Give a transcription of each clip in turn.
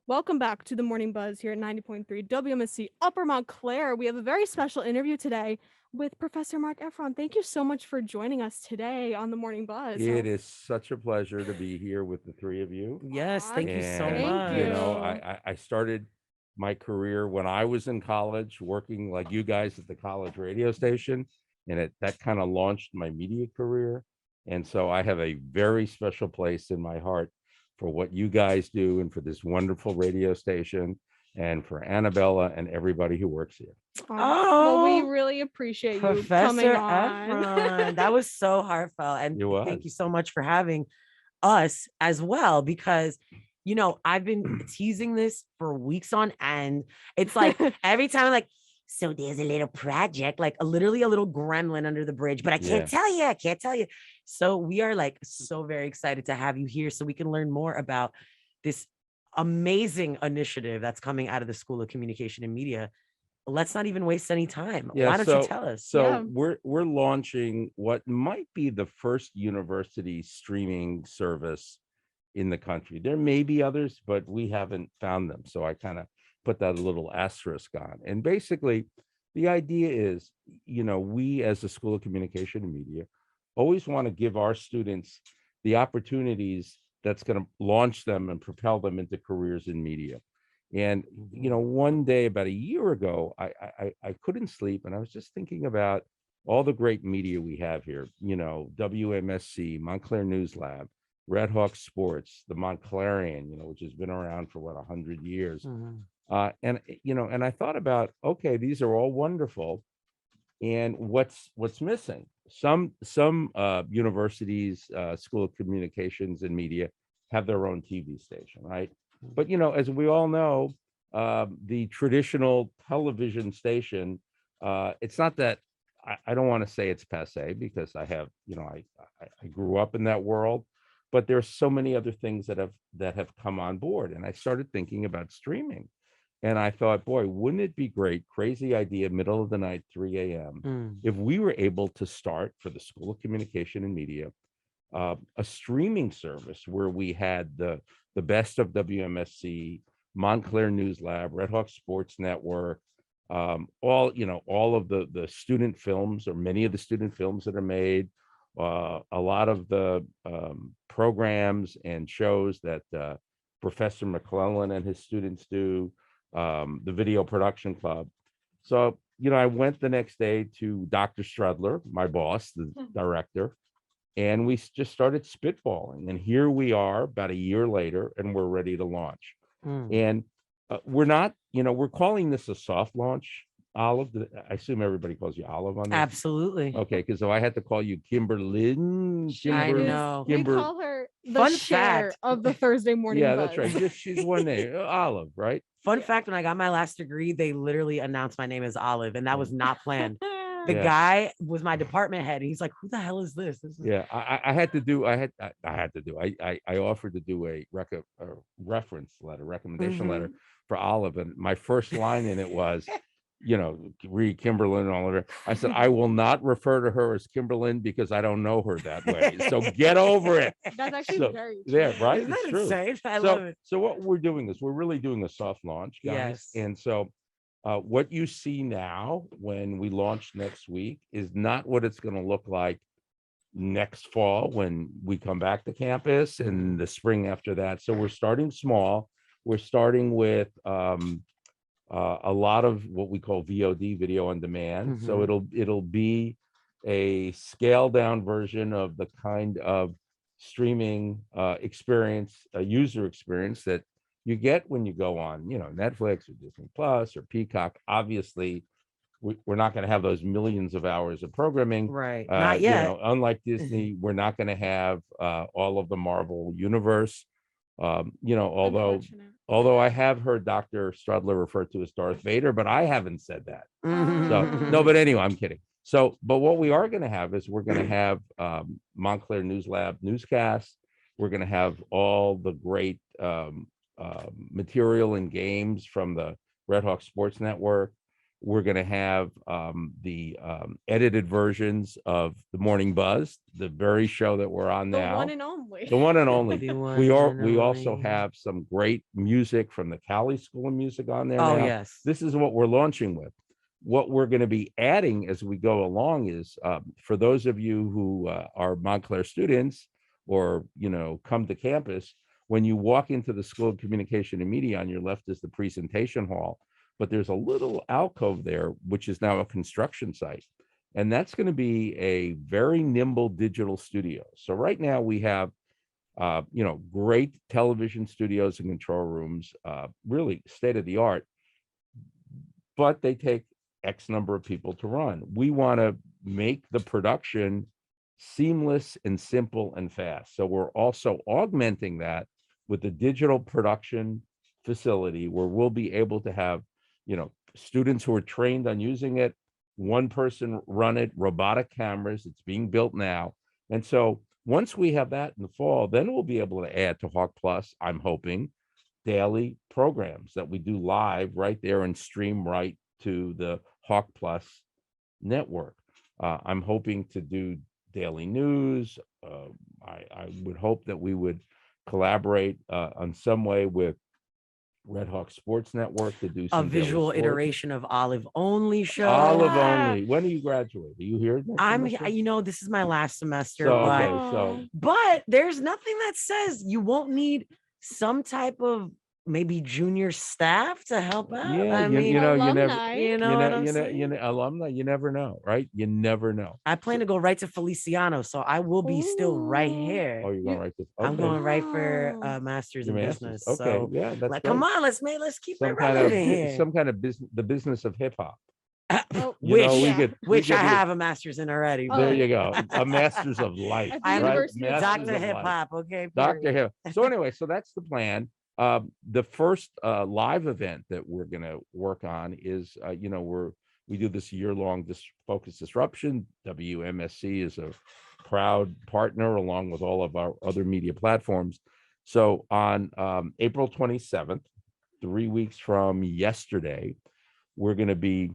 Welcome back to the Morning Buzz here at 90.3 WMSC Upper Montclair. We have a very special interview today with Professor Mark Effron. Thank you so much for joining us today on the Morning Buzz. It is such a pleasure to be here with the three of you. Yes, thank you so And, Thank much. you. I started my career when I was in college, working like you guys at the college radio station, and that kind of launched my media career. And so I have a very special place in my heart for what you guys do and for this wonderful radio station and for Annabella and everybody who works here. Well, we Oh, really appreciate you coming Professor on. Efron. That was so heartfelt. And It was. thank you so much for having us as well, because I've been teasing this for weeks on end. It's like every time I'm like, so there's a little project, like literally a little gremlin under the bridge, but I can't Yeah. tell you. I can't tell you. So we are like so very excited to have you here so we can learn more about this amazing initiative that's coming out of the School of Communication and Media. Let's not even waste any time. Yeah, Why don't you tell us? so Yeah. we're launching what might be the first university streaming service in the country. There may be others, but we haven't found them. So I kind of put that a little asterisk on. And basically, the idea is, we as the School of Communication and Media always want to give our students the opportunities that's going to launch them and propel them into careers in media. And one day about a year ago, I couldn't sleep, and I was just thinking about all the great media we have here. WMSC, Montclair News Lab, Red Hawk Sports, the Montclarian, which has been around for 100 years. Mhm. And I thought about, okay, these are all wonderful, and what's missing? Some universities, School of Communications and Media, have their own TV station, right? But as we all know, the traditional television station, it's not that I don't want to say it's passe, because I have, I grew up in that world, but there's so many other things that have come on board, and I started thinking about streaming. And I thought, boy, wouldn't it be great? Crazy idea, middle of the night, 3 a.m. Mm. If we were able to start for the School of Communication and Media a streaming service where we had the best of WMSC, Montclair News Lab, Red Hawk Sports Network, all of the student films, or many of the student films that are made, a lot of the programs and shows that Professor McClellan and his students do, the Video Production Club. So, I went the next day to Dr. Strudler, my boss, the director, and we just started spitballing. And here we are about a year later, and we're ready to launch. Mm. And we're not, we're calling this a soft launch. Olive, I assume everybody calls you Olive on this. Absolutely. Okay, because so I had to call you Kimberlyn. I Is- know. We Kimber- call her the Fun Cher fact. of the Thursday Morning Yeah, Buzz. that's right. She's one name, Olive, right? Fun fact, when I got my last degree, they literally announced my name as Olive, and that was not planned. The Yeah. guy was my department head, and he's like, "Who the hell is this?" Yeah, I had to do. I offered to do a reference letter, recommendation letter for Olive, and my first line in it was, read Kimberlyn and all of her. I said, I will not refer to her as Kimberlyn because I don't know her that way. So get over it. That's actually So, very true. yeah, right. Isn't It's that true. insane? I love it. So what we're doing is we're really doing a soft launch, guys. Yes. And so what you see now when we launch next week is not what it's going to look like next fall when we come back to campus, and the spring after that. So we're starting small. We're starting with a lot of what we call VOD, video on demand. So it'll be a scaled down version of the kind of streaming experience, a user experience that you get when you go on, Netflix or Disney Plus or Peacock. Obviously, we're not going to have those millions of hours of programming. Right. Not yet. Unlike Disney, we're not going to have all of the Marvel universe. Although Unfortunate. I have heard Dr. Strudler referred to as Darth Vader, but I haven't said that. So Mhm. no, but anyway, I'm kidding. So, but what we are going to have is we're going to have Montclair News Lab newscasts. We're going to have all the great material and games from the Red Hawk Sports Network. We're going to have the edited versions of the Morning Buzz, the very show that we're on The now. one and only. The one and only. The one We and also only. have some great music from the Cali School of Music on there Oh, now. yes. This is what we're launching with. What we're going to be adding as we go along is for those of you who are Montclair students or, come to campus, when you walk into the School of Communication and Media, on your left is the presentation hall, but there's a little alcove there, which is now a construction site. And that's going to be a very nimble digital studio. So right now we have great television studios and control rooms, really state of the art, but they take X number of people to run. We want to make the production seamless and simple and fast. So we're also augmenting that with the digital production facility where we'll be able to have, students who are trained on using it, one person run it, robotic cameras. It's being built now. And so once we have that in the fall, then we'll be able to add to Hawk Plus, I'm hoping, daily programs that we do live right there and stream right to the Hawk Plus network. I'm hoping to do daily news. I would hope that we would collaborate on some way with Red Hawk Sports Network to do A some daily visual sports. iteration of Olive Only show. Olive Only. When do you graduate? Are you here next semester? This is my last semester, So, but okay, so but there's nothing that says you won't need some type of maybe junior staff to help out. yeah, I you mean, know, you never, Alumni. you know what I'm saying? alumni, you never know, right? You never know. I plan to go right to Feliciano, so I will be still right Ooh. here. Oh, you're going right to, I'm okay. going right for Wow. master's Your in master's. business. Okay, So yeah, that's like, great. come on, let's keep Some it kind of relevant here. some kind of business, the business of hip hop. Oh, You know, which we which I could- have a master's in already. There Oh. you go, a master's of life, At the I'm right? University of Masters Dr. of Hip life. Hop, okay? Dr. period. Hip. So anyway, so that's the plan. The first live event that we're going to work on is, we do this year-long focus disruption. WMSC is a proud partner along with all of our other media platforms. So on April 27th, 3 weeks from yesterday, we're going to be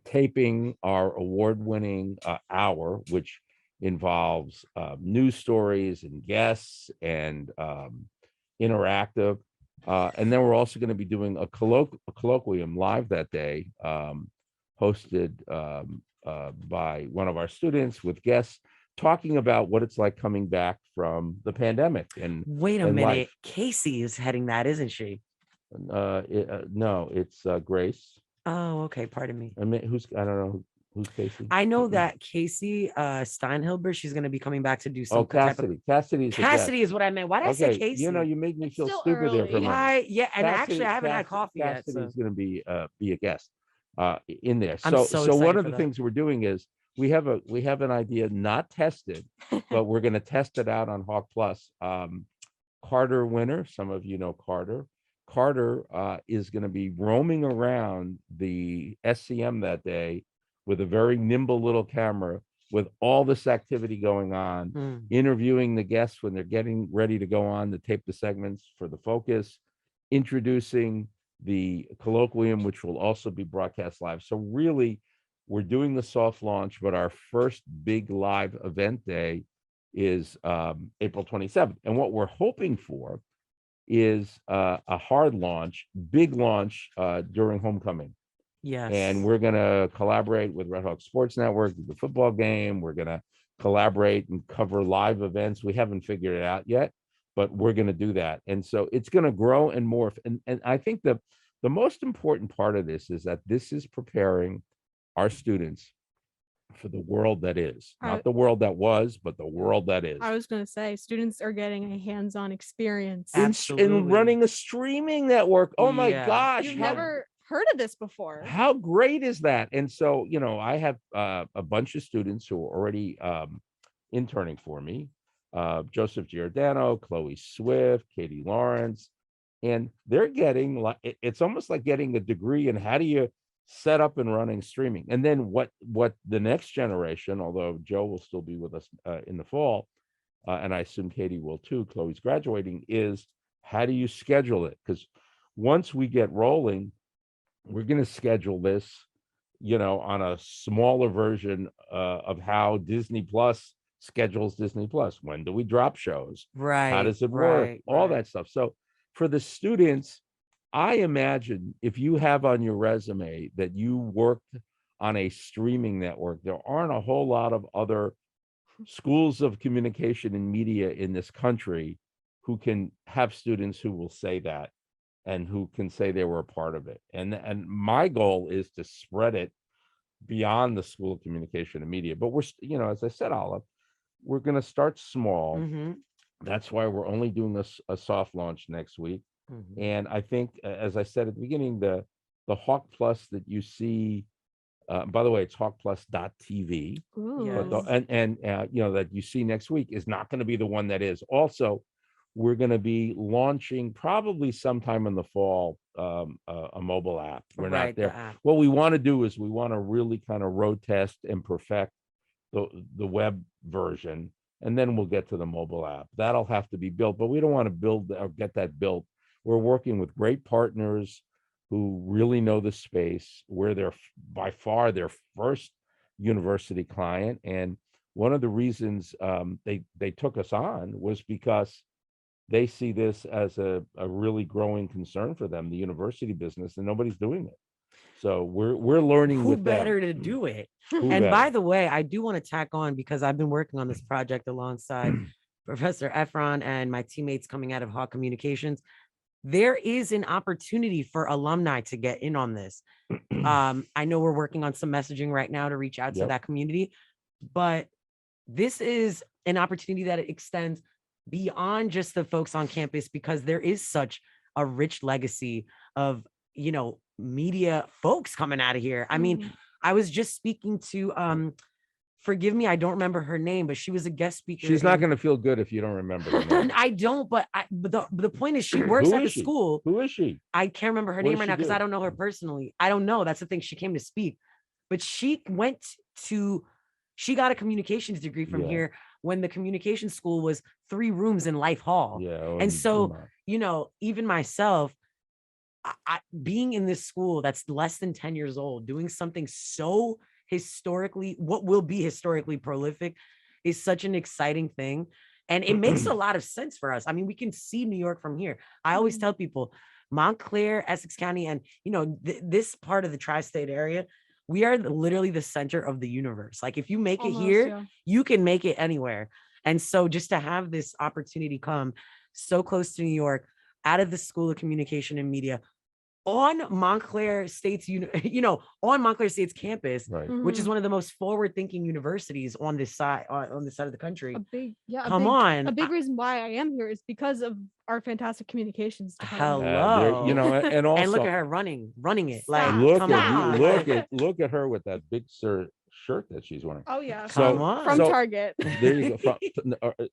taping our award-winning hour, which involves news stories and guests and interactive. And then we're also going to be doing a colloquium live that day, hosted by one of our students with guests talking about what it's like coming back from the pandemic. And Wait a and minute. life. Casey is heading that, isn't she? No, it's Grace. Oh, okay. Pardon me. I mean, I don't know who's Casey. I know that Casey Steinhilber, she's going to be coming back to do some Oh, Cassidy. Cassidy's a guest. Cassidy is what I meant. Why did I say Casey? You made me It's feel still stupid there for a early. minute. Yeah, and actually I haven't had coffee yet. Cassidy's So. going to be a guest in there. I'm So so one excited of for the that. things we're doing is we have an idea not tested, but we're going to test it out on Hawk Plus. Carter Winter, some of you know Carter. Carter is going to be roaming around the SCM that day with a very nimble little camera with all this activity going on, interviewing the guests when they're getting ready to go on to tape the segments for the focus, introducing the colloquium, which will also be broadcast live. So really, we're doing the soft launch, but our first big live event day is April 27th. And what we're hoping for is a hard launch, big launch during homecoming. Yes. And we're going to collaborate with Red Hawk Sports Network, the football game. We're going to collaborate and cover live events. We haven't figured it out yet, but we're going to do that. And so it's going to grow and morph. And I think the most important part of this is that this is preparing our students for the world that is, not the world that was, but the world that is. I was going to say, students are getting a hands-on experience. In running a streaming network. Oh my gosh. You've never heard of this before. How great is that? And so, I have a bunch of students who are already interning for me. Joseph Giordano, Chloe Swift, Katie Lawrence, and they're getting it's almost like getting a degree in how do you set up and running streaming. And then what the next generation, although Joe will still be with us in the fall, and I assume Katie will too, Chloe's graduating, is how do you schedule it? Because once we get rolling, we're going to schedule this, on a smaller version of how Disney Plus schedules Disney Plus. When do we drop shows? How Right, does it work? right, All right. that stuff. So for the students, I imagine if you have on your resume that you worked on a streaming network, there aren't a whole lot of other schools of communication and media in this country who can have students who will say that and who can say they were a part of it. And my goal is to spread it beyond the School of Communication and Media. But we're, as I said, Olive, we're going to start small. Mm-hmm. That's why we're only doing a soft launch next week. Mm-hmm. And I think, as I said at the beginning, the Hawk Plus that you see, by the way, it's hawkplus.tv. But Ooh. that you see next week is not going to be the one that is. Also, we're going to be launching probably sometime in the fall a mobile app. We're not Right, the there. app. What we want to do is we want to really kind of road test and perfect the web version, and then we'll get to the mobile app. That'll have to be built, but we don't want to build or get that built. We're working with great partners who really know the space. We're by far their first university client, and one of the reasons they took us on was because they see this as a really growing concern for them, the university business, and nobody's doing it. So we're learning Who with better them. to do it? Who And by better? the way, I do want to tack on, because I've been working on this project alongside Professor Effron and my teammates coming out of Hawk Communications. There is an opportunity for alumni to get in on this. I know we're working on some messaging right now to reach out to Yep. that community, but this is an opportunity that extends beyond just the folks on campus, because there is such a rich legacy of, media folks coming out of here. I mean, I was just speaking to forgive me, I don't remember her name, but she was a guest speaker. She's not going to feel good if you don't remember her name. I don't, but the point is, she works Who at the is she? school. Who is she? I can't remember her What name does right she now because do? I don't know her personally. I don't know. That's the thing. She came to speak, but she got a communications degree from Yeah. here when the communication school was 3 rooms in Life Hall. Yeah. And so, even myself, I being in this school that's less than 10 years old, doing something so what will be historically prolific, is such an exciting thing. And it makes a lot of sense for us. I mean, we can see New York from here. I always tell people, Montclair, Essex County, and this part of the tri-state area, we are literally the center of the universe. Like, if you make it here, you can make it anywhere. And so just to have this opportunity come so close to New York, out of the School of Communication and Media, on Montclair State's, on Montclair State's campus, Right. which is one of the most forward-thinking universities on this side of the country. A big reason why I am here is because of our fantastic communications department. Hello. And also, and look at her running it. Like, look come on. look at her with that big shirt that she's wearing. Oh yeah. Come on. From Target. There you go.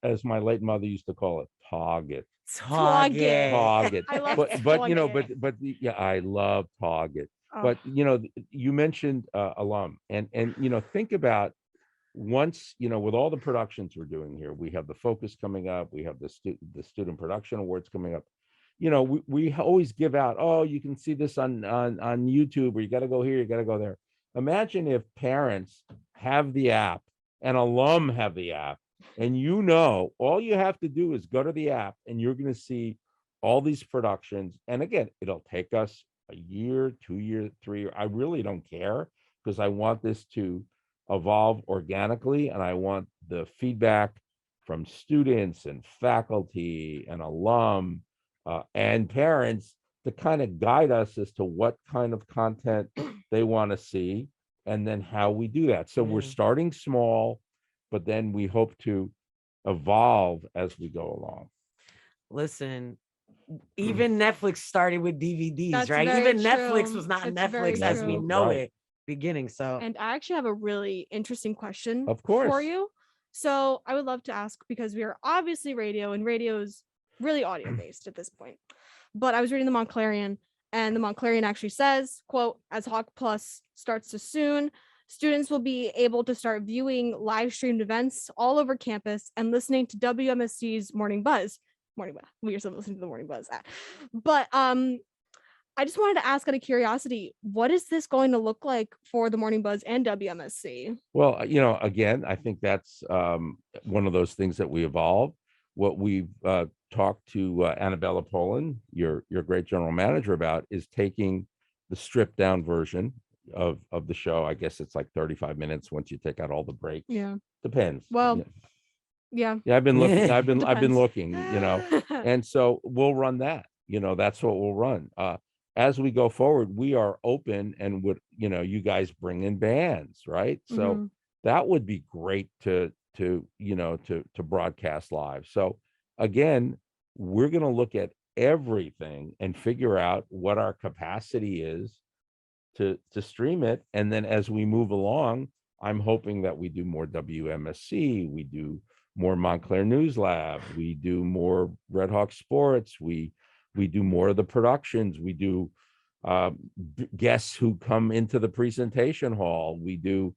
As my late mother used to call it, Target. Target. I love but yeah, I love Target. Oh. But you mentioned alum, and think about, once with all the productions we're doing here, we have the Focus coming up, we have the Student Production Awards coming up. We always give out, oh, you can see this on YouTube, or you got to go here, you got to go there. Imagine if parents have the app and alum have the app, and all you have to do is go to the app, and you're going to see all these productions. And again, it'll take us a year, 2 years, 3 years. I really don't care, because I want this to evolve organically, and I want the feedback from students and faculty and alum and parents to kind of guide us as to what kind of content they want to see, and then how we do that. So we're starting small, but then we hope to evolve as we go along. Listen, even Netflix started with DVDs, That's right? very Even Netflix true. was not It's Netflix very as we true. know Right. it beginning. So, And I actually have a really interesting question Of course. for you. So I would love to ask, because we are obviously radio, and radio is really audio based at this point. But I was reading the Montclarian, and the Montclarian actually says, quote, as Hawk Plus starts to soon, students will be able to start viewing live streamed events all over campus and listening to WMSC's Morning Buzz. We are still listening to the Morning Buzz. But I just wanted to ask out of curiosity, what is this going to look like for the Morning Buzz and WMSC? Well, again, I think that's one of those things that we evolve. What we've talked to Annabella Poland, your great general manager, about is taking the stripped down version of the show. I guess it's like 35 minutes once you take out all the breaks. Yeah. Depends. Well, yeah. Yeah, I've been looking. I've been Depends. looking. And so we'll run that. That's what we'll run. As we go forward, we are open, and would you guys bring in bands, right? So that would be great to broadcast live. So again, we're going to look at everything and figure out what our capacity is to stream it, and then as we move along, I'm hoping that we do more WMSC, we do more Montclair News Lab, we do more Red Hawk Sports, we do more of the productions, we do guests who come into the presentation hall, we do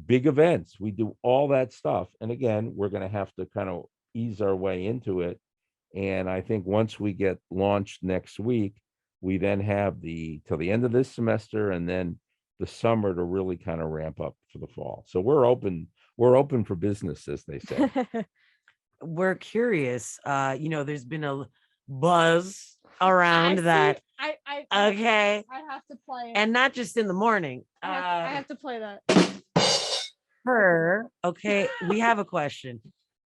big events, we do all that stuff. And again, we're going to have to kind of ease our way into it. And I think once we get launched next week, we then have till the end of this semester and then the summer to really kind of ramp up for the fall. So we're open for business, as they say. We're curious. There's been a buzz around that. Okay. I have to play it. And not just in the morning. I have to play that. Okay, we have a question.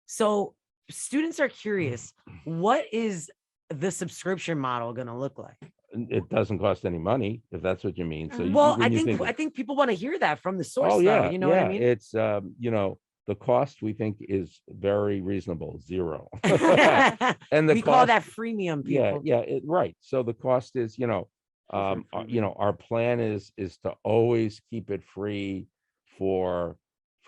So students are curious, what is the subscription model going to look like? It doesn't cost any money, if that's what you mean. So I think people want to hear that from the source. Oh yeah, though, you know what I mean? It's the cost we think is very reasonable, $0. And we call that freemium, people. Right. So the cost is, our plan is to always keep it free for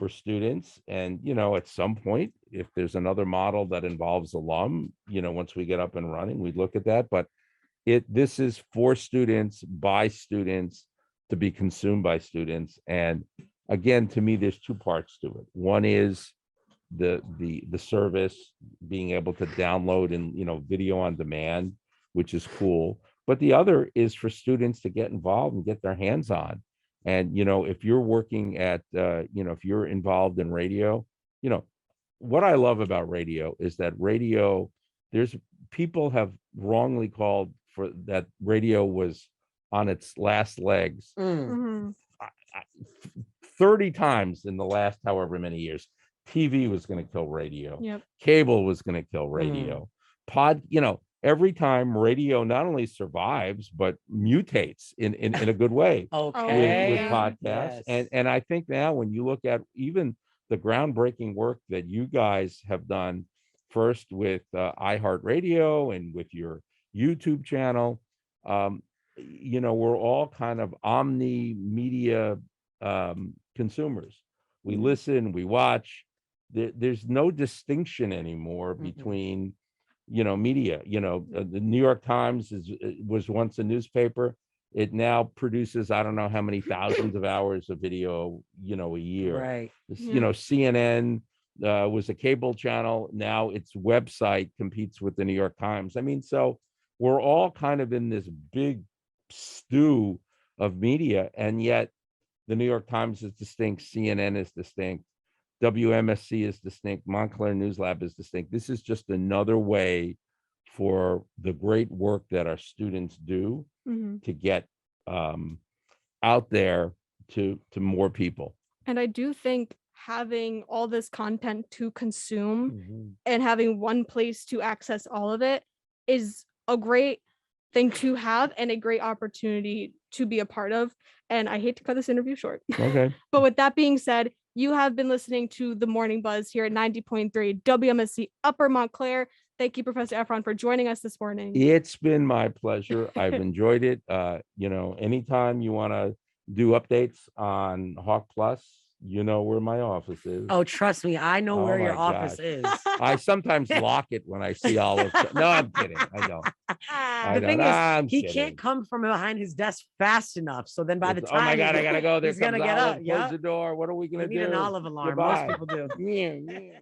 students. And at some point, if there's another model that involves alum, once we get up and running, we'd look at that. But this is for students, by students, to be consumed by students. And again, to me, there's two parts to it. One is the service, being able to download and video on demand, which is cool. But the other is for students to get involved and get their hands on. And if you're working at if you're involved in radio, what I love about radio is that radio, there's people have wrongly called for that radio was on its last legs 30 times in the last however many years. TV was going to kill radio. Yep. Cable was going to kill radio. Every time radio not only survives but mutates in a good way. Okay. With podcasts. Yes. And I think now when you look at even the groundbreaking work that you guys have done, first with iHeartRadio and with your YouTube channel, we're all kind of omni media consumers. We listen, we watch. There's no distinction anymore between media. The New York Times was once a newspaper. It now produces I don't know how many thousands of hours of video a year. Right. CNN was a cable channel. Now its website competes with the New York Times. I mean, so we're all kind of in this big stew of media, and yet the New York Times is distinct, CNN is distinct, WMSC is distinct, Montclair News Lab is distinct. This is just another way for the great work that our students do to get out there to more people. And I do think having all this content to consume and having one place to access all of it is a great thing to have and a great opportunity to be a part of. And I hate to cut this interview short. Okay. But with that being said, you have been listening to The Morning Buzz here at 90.3 WMSC Upper Montclair. Thank you, Professor Effron, for joining us this morning. It's been my pleasure. I've enjoyed it. Anytime you want to do updates on Hawk Plus, where my office is. Oh, trust me, I know where your office is. I sometimes lock it when I see all of it. No, I'm kidding. I don't. The thing is, he can't come from behind his desk fast enough. So then by the time, oh my God, I gotta go. There's he's gonna get up. Close the door. What are we gonna do? Need an olive alarm. Goodbye. Most people do. Yeah.